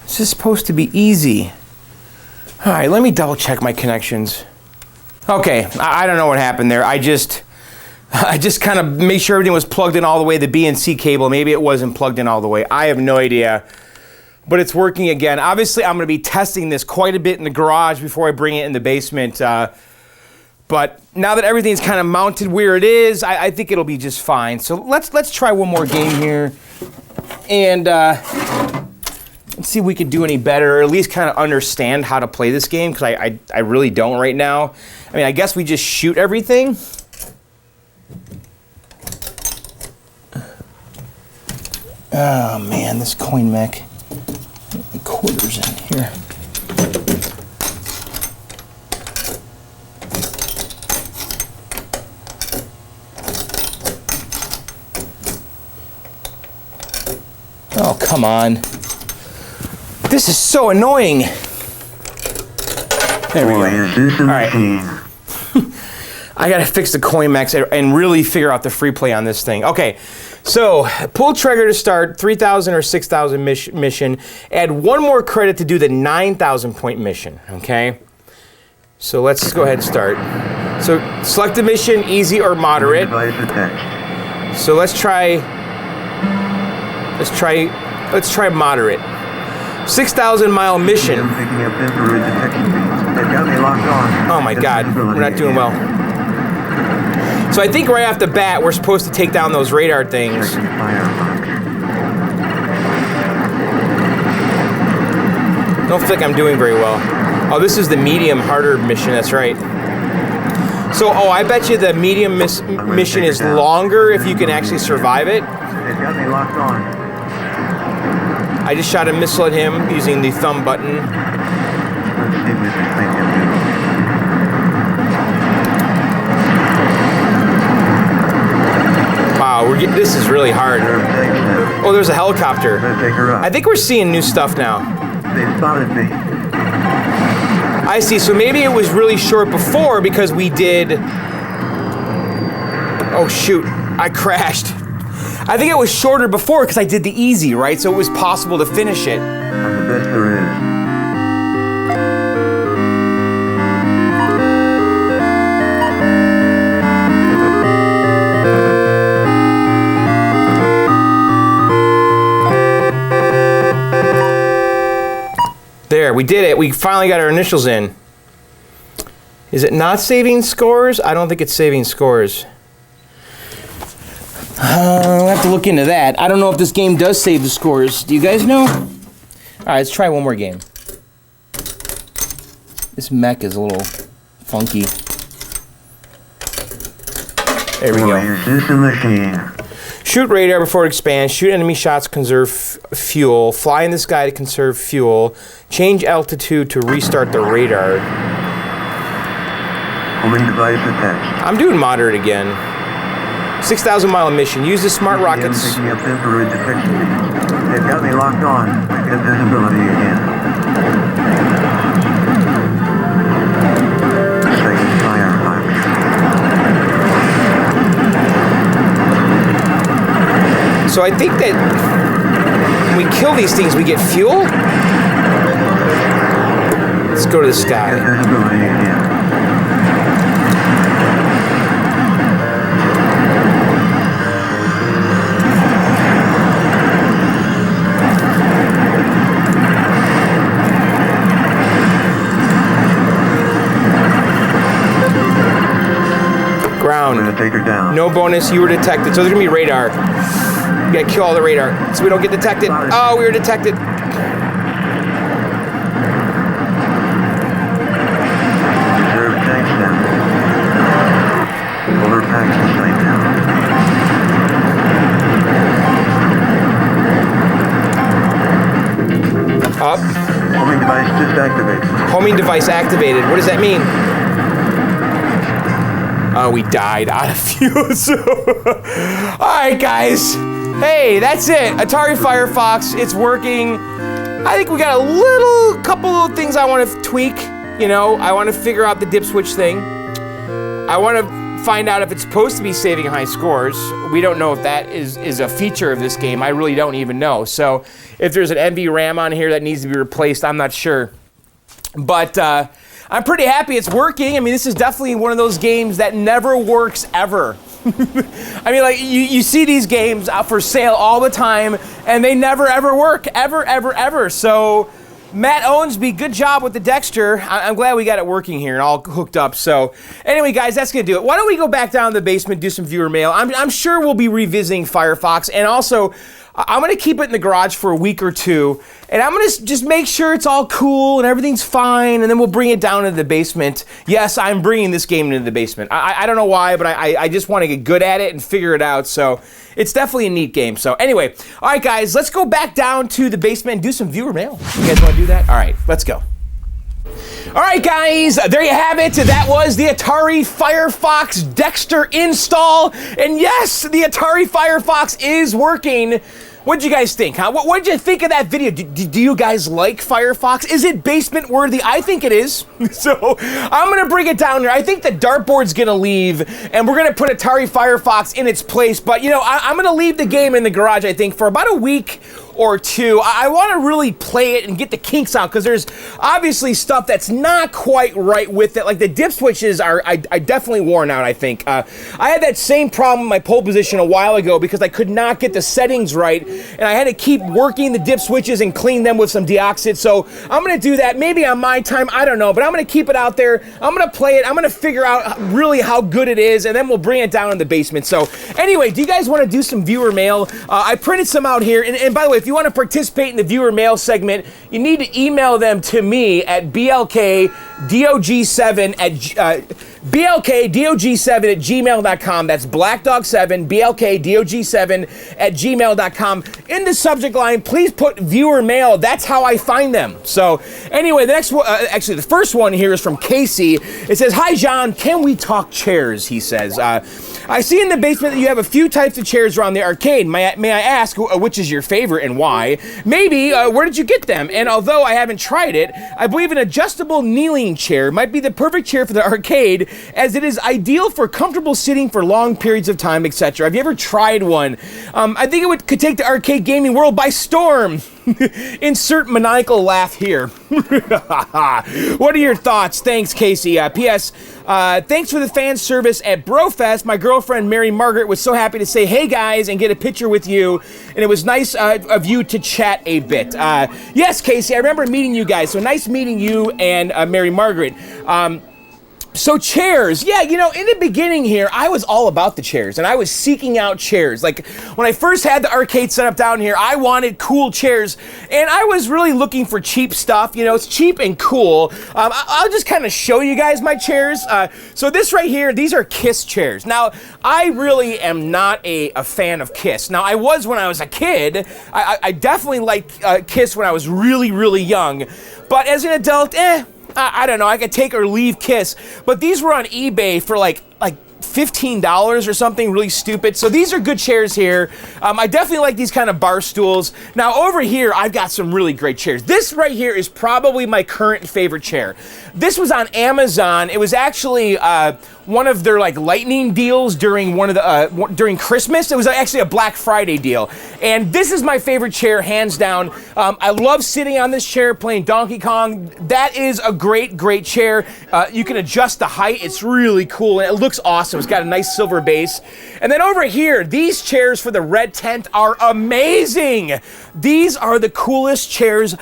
This is supposed to be easy. All right, let me double check my connections. Okay, I don't know what happened there. I just kind of made sure everything was plugged in all the way, the BNC cable. Maybe it wasn't plugged in all the way. I have no idea. But it's working again. Obviously, I'm going to be testing this quite a bit in the garage before I bring it in the basement. But now that everything's kind of mounted where it is, I think it'll be just fine. So let's try one more game here. And let's see if we can do any better, or at least kind of understand how to play this game, because I really don't right now. I mean, I guess we just shoot everything. Oh, man, this coin mech. Quarters in here. Oh, come on. This is so annoying. There we go. All right. I gotta fix the coin mechs and really figure out the free play on this thing. Okay. So, pull trigger to start 3,000 or 6,000 mission. Add one more credit to do the 9,000 point mission, okay? So let's go ahead and start. So, select the mission, easy or moderate. So let's try moderate. 6,000 mile mission. Oh my God, we're not doing well. So I think right off the bat, we're supposed to take down those radar things. I don't feel like I'm doing very well. Oh, this is the medium, harder mission, that's right. So, oh, I bet you the medium mission is longer if you can actually survive it. I just shot a missile at him using the thumb button. Wow, this is really hard. Oh, there's a helicopter. I think we're seeing new stuff now. They spotted me. I see, so maybe it was really short before because we did... Oh shoot, I crashed. I think it was shorter before because I did the easy, right? So it was possible to finish it. I'm the best there is. There, we did it. We finally got our initials in. Is it not saving scores? I don't think it's saving scores. I'll have to look into that. I don't know if this game does save the scores. Do you guys know? All right, let's try one more game. This mech is a little funky. There we go. Shoot radar before it expands. Shoot enemy shots to conserve fuel. Fly in the sky to conserve fuel. Change altitude to restart the radar. Homing device attached. I'm doing moderate again. 6,000-mile mission. Use the smart rockets. Picking up infrared detection. They've got me locked on. I get visibility again. Second firefox. So I think that when we kill these things, we get fuel. Let's go to the sky. Get visibility again. Ground. I'm gonna take her down. No bonus, you were detected. So there's gonna be radar. You gotta kill all the radar so we don't get detected. Oh, we were detected. Reserve tanks down. Polar packs in sight now. Up. Homing device disactivated. Homing device activated. What does that mean? Oh, we died out of fuel. Alright, guys. Hey, that's it. Atari Firefox, it's working. I think we got a couple little things I want to tweak. You know, I want to figure out the dip switch thing. I want to find out if it's supposed to be saving high scores. We don't know if that is a feature of this game. I really don't even know. So if there's an NV RAM on here that needs to be replaced, I'm not sure. But I'm pretty happy it's working. I mean, this is definitely one of those games that never works ever. I mean, like, you see these games out for sale all the time, and they never, ever work. Ever, ever, ever. So, Matt Owensby, good job with the Dexter. I'm glad we got it working here and all hooked up. So, anyway, guys, that's going to do it. Why don't we go back down to the basement, do some viewer mail. I'm sure we'll be revisiting Firefox, and also, I'm going to keep it in the garage for a week or two, and I'm going to just make sure it's all cool and everything's fine, and then we'll bring it down into the basement. Yes, I'm bringing this game into the basement. I don't know why, but I just want to get good at it and figure it out, so it's definitely a neat game. So anyway, all right, guys, let's go back down to the basement and do some viewer mail. You guys want to do that? All right, let's go. All right, guys, there you have it. That was the Atari Firefox Dexter install. And yes, the Atari Firefox is working. What'd you guys think, huh? What did you think of that video? Do you guys like Firefox? Is it basement worthy? I think it is. So I'm gonna bring it down here. I think the dartboard's gonna leave, and we're gonna put Atari Firefox in its place. But you know, I'm gonna leave the game in the garage, I think, for about a week or two. I want to really play it and get the kinks out, because there's obviously stuff that's not quite right with it. Like the dip switches are definitely worn out, I think. I had that same problem in my pole position a while ago because I could not get the settings right, and I had to keep working the dip switches and clean them with some deoxit. So I'm going to do that maybe on my time, I don't know, but I'm going to keep it out there. I'm going to play it. I'm going to figure out really how good it is, and then we'll bring it down in the basement. So anyway, do you guys want to do some viewer mail? I printed some out here, and by the way, if you want to participate in the viewer mail segment, you need to email them to me at blkdog7 at gmail.com. That's blackdog7, blkdog7 at gmail.com. In the subject line, please put viewer mail. That's how I find them. So anyway, the next one, actually the first one here is from Casey. It says, "Hi John, can we talk chairs?" He says, "I see in the basement that you have a few types of chairs around the arcade. May I ask which is your favorite and why? Maybe where did you get them? And although I haven't tried it, I believe an adjustable kneeling chair might be the perfect chair for the arcade, as it is ideal for comfortable sitting for long periods of time, etc. Have you ever tried one? I think it could take the arcade gaming world by storm." Insert maniacal laugh here. What are your thoughts? Thanks, Casey. P.S. Thanks for the fan service at Brofest. My girlfriend, Mary Margaret, was so happy to say, "Hey, guys," and get a picture with you. And it was nice of you to chat a bit. Yes, Casey, I remember meeting you guys. So nice meeting you and Mary Margaret. So chairs, yeah, you know, in the beginning here, I was all about the chairs, and I was seeking out chairs. Like, when I first had the arcade set up down here, I wanted cool chairs, and I was really looking for cheap stuff. You know, it's cheap and cool. I'll just kind of show you guys my chairs. So this right here, these are Kiss chairs. Now, I really am not a fan of Kiss. Now, I was when I was a kid. I definitely liked Kiss when I was really, really young, but as an adult, I don't know, I could take or leave Kiss, but these were on eBay for like $15 or something really stupid. So these are good chairs here. I definitely like these kind of bar stools. Now over here, I've got some really great chairs. This right here is probably my current favorite chair. This was on Amazon. It was actually one of their like lightning deals during during Christmas. It was actually a Black Friday deal. And this is my favorite chair, hands down. I love sitting on this chair playing Donkey Kong. That is a great, great chair. You can adjust the height. It's really cool, and it looks awesome. It's got a nice silver base. And then over here, these chairs for the red tent are amazing. These are the coolest chairs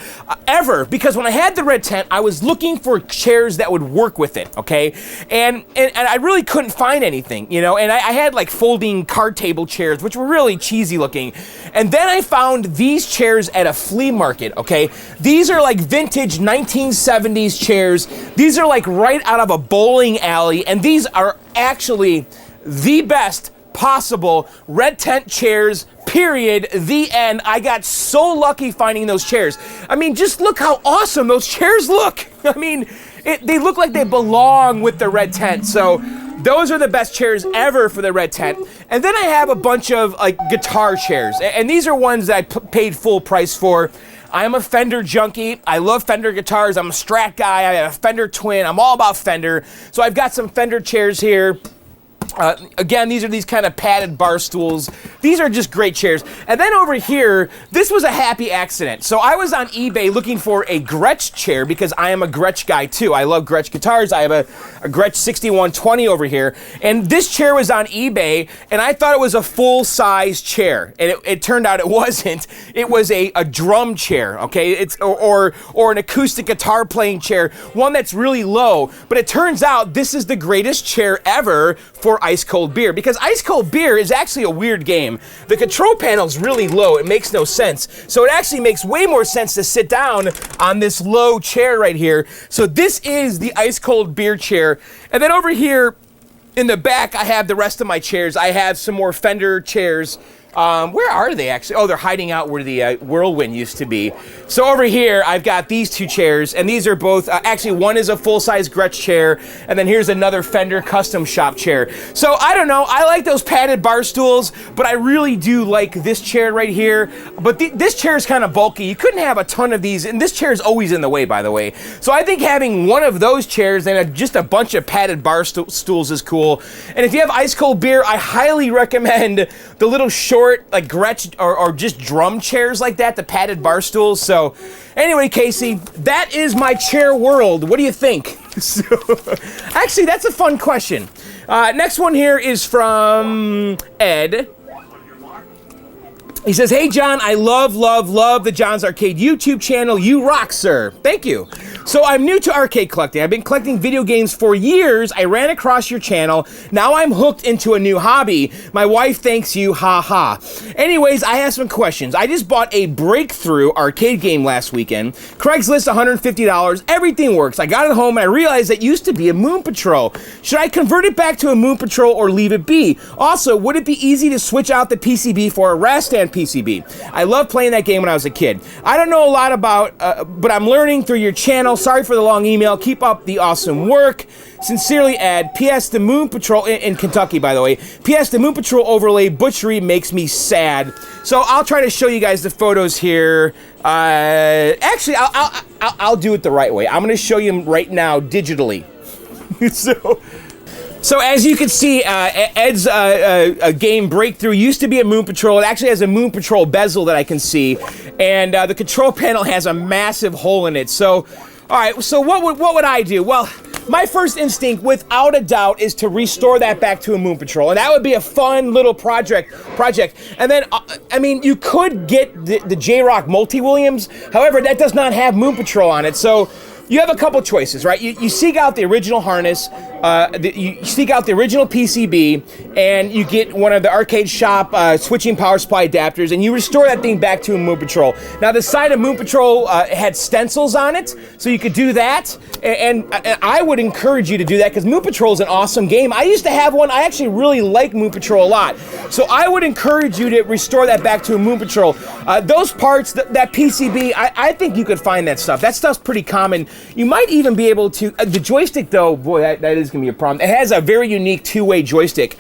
ever, because when I had the red tent, I was looking for chairs that would work with it, okay? And I really couldn't find anything, you know? And I had like folding card table chairs, which were really cheesy looking. And then I found these chairs at a flea market, okay? These are like vintage 1970s chairs. These are like right out of a bowling alley, and these are actually the best possible red tent chairs, period, the end. I got so lucky finding those chairs. I mean, just look how awesome those chairs look. I mean, they look like they belong with the red tent. So those are the best chairs ever for the red tent. And then I have a bunch of like guitar chairs, and these are ones that I paid full price for. I'm a Fender junkie. I love Fender guitars. I'm a Strat guy. I have a Fender Twin. I'm all about Fender. So I've got some Fender chairs here. Again, these are these kind of padded bar stools. These are just great chairs. And then over here, this was a happy accident. So I was on eBay looking for a Gretsch chair because I am a Gretsch guy too. I love Gretsch guitars. I have a Gretsch 6120 over here. And this chair was on eBay, and I thought it was a full-size chair. And it turned out it wasn't. It was a drum chair, okay? It's or an acoustic guitar playing chair, one that's really low. But it turns out this is the greatest chair ever for ice cold beer, because ice cold beer is actually a weird game. The control panel's really low. It makes no sense. So it actually makes way more sense to sit down on this low chair right here. So this is the ice cold beer chair. And then over here in the back, I have the rest of my chairs. I have some more Fender chairs. Where are they actually? Oh, they're hiding out where the Whirlwind used to be. So over here, I've got these two chairs, and these are both, actually one is a full-size Gretsch chair, and then here's another Fender custom shop chair. So I don't know, I like those padded bar stools, but I really do like this chair right here. But this chair is kind of bulky. You couldn't have a ton of these, and this chair is always in the way, by the way. So I think having one of those chairs and just a bunch of padded bar stools is cool. And if you have ice cold beer, I highly recommend the little short, like Gretsch or just drum chairs like that, the padded bar stools. So anyway, Casey, that is my chair world. What do you think? So, actually, that's a fun question. Next one here is from Ed. He says, "Hey, John, I love the John's Arcade YouTube channel. You rock, sir." Thank you. So I'm new to arcade collecting. I've been collecting video games for years. I ran across your channel. Now I'm hooked into a new hobby. My wife thanks you, ha ha. Anyways, I have some questions. I just bought a breakthrough arcade game last weekend. Craigslist, $150. Everything works. I got it home and I realized it used to be a Moon Patrol. Should I convert it back to a Moon Patrol or leave it be? Also, would it be easy to switch out the PCB for a Rastan PCB? I loved playing that game when I was a kid. I don't know a lot about, but I'm learning through your channel. Sorry for the long email. Keep up the awesome work. Sincerely, Ed. P.S. The Moon Patrol, in Kentucky, by the way. P.S. The Moon Patrol overlay butchery makes me sad. So I'll try to show you guys the photos here. Actually, I'll do it the right way. I'm going to show you them right now digitally. So as you can see, Ed's game Breakthrough used to be a Moon Patrol. It actually has a Moon Patrol bezel that I can see, and the control panel has a massive hole in it. So, all right. So what would I do? Well, my first instinct, without a doubt, is to restore that back to a Moon Patrol, and that would be a fun little project. And then, I mean, you could get the J-Rock Multi-Williams. However, that does not have Moon Patrol on it. So you have a couple choices, right? You seek out the original harness, you seek out the original PCB, and you get one of the arcade shop switching power supply adapters, and you restore that thing back to a Moon Patrol. Now, the side of Moon Patrol had stencils on it, so you could do that, and I would encourage you to do that, because Moon Patrol is an awesome game. I used to have one. I actually really like Moon Patrol a lot, so I would encourage you to restore that back to a Moon Patrol. Those parts, that PCB, I think you could find that stuff. That stuff's pretty common. You might even be able to, the joystick though, boy, that is gonna be a problem. It has a very unique two-way joystick.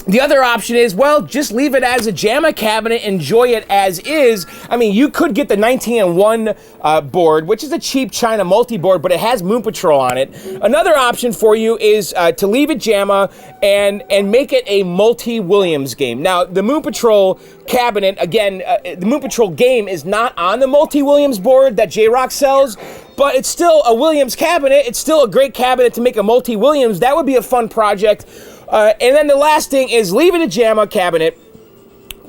The other option is, well, just leave it as a JAMA cabinet, enjoy it as is. I mean, you could get the 19-in-1 board, which is a cheap China multi-board, but it has Moon Patrol on it. Another option for you is to leave it JAMA and make it a multi-Williams game. Now, the Moon Patrol cabinet, again, the Moon Patrol game is not on the multi-Williams board that J-Rock sells, but it's still a Williams cabinet. It's still a great cabinet to make a multi-Williams. That would be a fun project. And then the last thing is leave it a JAMA cabinet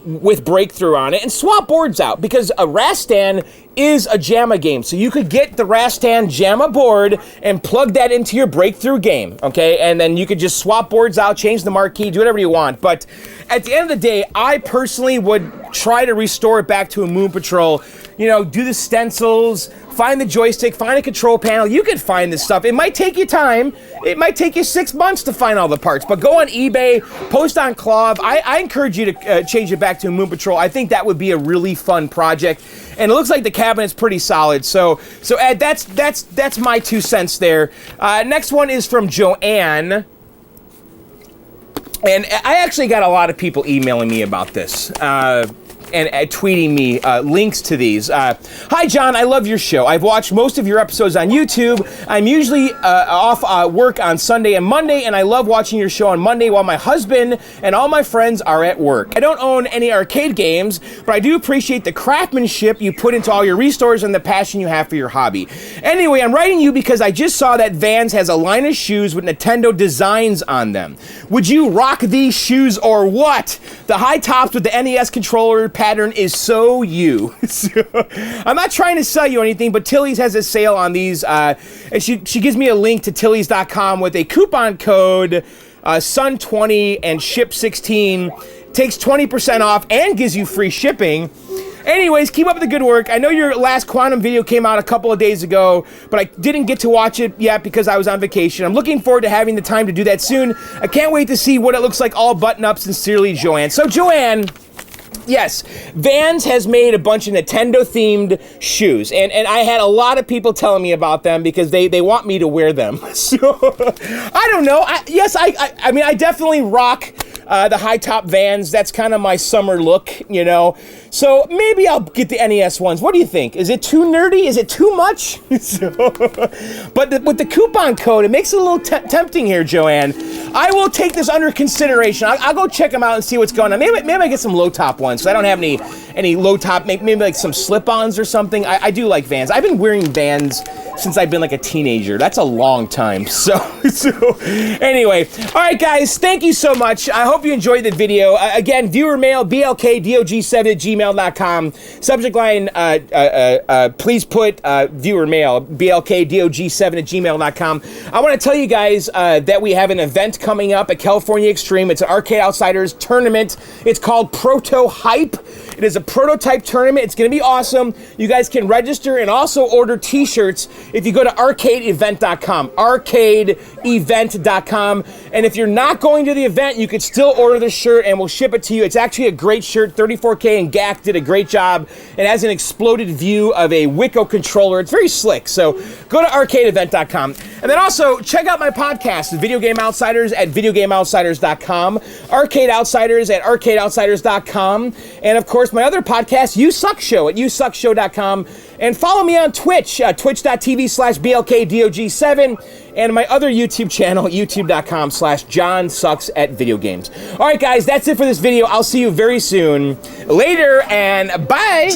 with breakthrough on it and swap boards out, because a Rastan is a JAMA game. So you could get the Rastan JAMA board and plug that into your breakthrough game, okay? And then you could just swap boards out, change the marquee, do whatever you want. But at the end of the day, I personally would try to restore it back to a Moon Patrol. You know, do the stencils, find the joystick, find a control panel. You could find this stuff. It might take you time. It might take you 6 months to find all the parts, but go on eBay, post on Clov. I encourage you to change it back to a Moon Patrol. I think that would be a really fun project, and it looks like the cabinet's pretty solid. So Ed, that's my 2 cents there. Next one is from Joanne. And I actually got a lot of people emailing me about this. And tweeting me links to these. Hi, John, I love your show. I've watched most of your episodes on YouTube. I'm usually off work on Sunday and Monday, and I love watching your show on Monday while my husband and all my friends are at work. I don't own any arcade games, but I do appreciate the craftsmanship you put into all your restores and the passion you have for your hobby. Anyway, I'm writing you because I just saw that Vans has a line of shoes with Nintendo designs on them. Would you rock these shoes or what? The high tops with the NES controller pattern is so you. I'm not trying to sell you anything, but Tilly's has a sale on these, and she gives me a link to Tillys.com with a coupon code SUN20 and SHIP16. Takes 20% off and gives you free shipping. Anyways, keep up the good work. I know your last Quantum video came out a couple of days ago, but I didn't get to watch it yet because I was on vacation. I'm looking forward to having the time to do that soon. I can't wait to see what it looks like all button up. Sincerely, Joanne. So, Joanne, yes, Vans has made a bunch of Nintendo-themed shoes, and I had a lot of people telling me about them because they want me to wear them. So, I don't know. I mean, I definitely rock the high-top Vans. That's kind of my summer look, you know. So maybe I'll get the NES ones. What do you think? Is it too nerdy? Is it too much? But with the coupon code, it makes it a little tempting here, Joanne. I will take this under consideration. I'll go check them out and see what's going on. Maybe I get some low-top ones, because I don't have any low-top, maybe like some slip-ons or something. I do like Vans. I've been wearing Vans since I've been like a teenager. That's a long time. So anyway, all right, guys, thank you so much. I hope you enjoyed the video. Again, viewer mail, blkdog7@gmail.com. Subject line, please put viewer mail, blkdog7@gmail.com. I want to tell you guys that we have an event coming up at California Extreme. It's an Arcade Outsiders tournament. It's called Proto Hype. It is a prototype tournament. It's going to be awesome. You guys can register and also order t-shirts if you go to arcadeevent.com. Arcadeevent.com. And if you're not going to the event, you could still order the shirt and we'll ship it to you. It's actually a great shirt. 34K and GAC did a great job. It has an exploded view of a Wicco controller. It's very slick. So go to arcadeevent.com. And then also check out my podcast, Video Game Outsiders, at videogameoutsiders.com. Arcade Outsiders at arcadeoutsiders.com. And of course, my other podcast, You Suck Show, at yousuckshow.com. And follow me on Twitch, twitch.tv/blkdog7. And my other YouTube channel, youtube.com/JohnSucksAtVideoGames. All right, guys, that's it for this video. I'll see you very soon. Later, and bye.